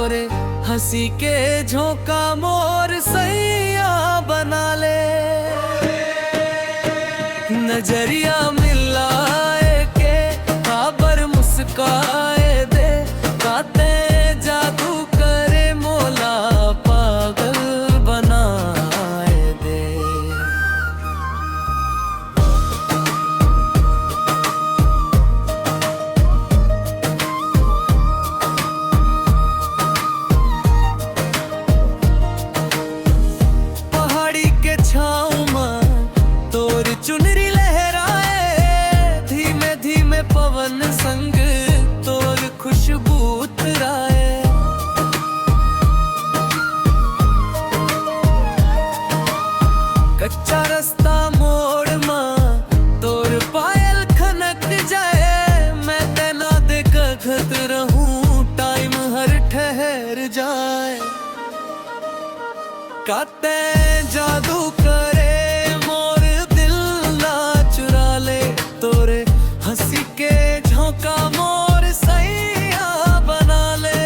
तोरे हंसी के झोंका मोर सैया बना ले। नजरिया मिलाए के खबर मुस्काए दे, बातें जादू करे मोला पागल बनाए दे। पहाड़ी के छाँव में तोर चुनरी लहराए, धीमे धीमे पवन संग तोर खुशबू उतराए। कच्चा रास्ता मोड़ में तोर पायल खनक जाए, मैं तेना देखत रहूं टाइम हर ठहर जाए। काते जादू करे मोर दिल ना चुरा ले, तोरे हंसी के झोंका मोर सैया बना ले।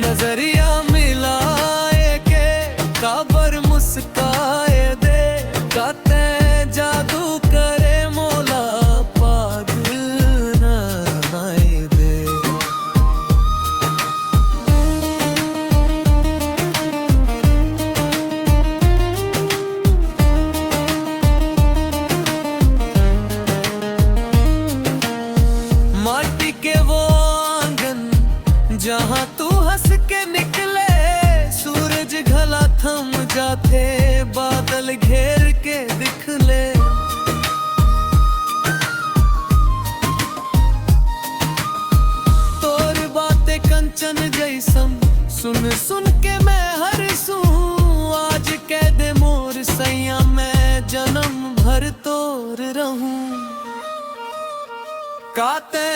नजरिया मिलाए के खबर मुस्काए दे, काते जादू करे मोला पागल बनाए दे। माटी के वो आंगन जहाँ तू हंस के निकले, सूरज घला थम जाते बादल घेर के दिखले। तोर बातें कंचन जैसन सुन सुन के मैं हरसूं, आज कह दे मोर सैया मैं जन्म भर तोर रहूं। काते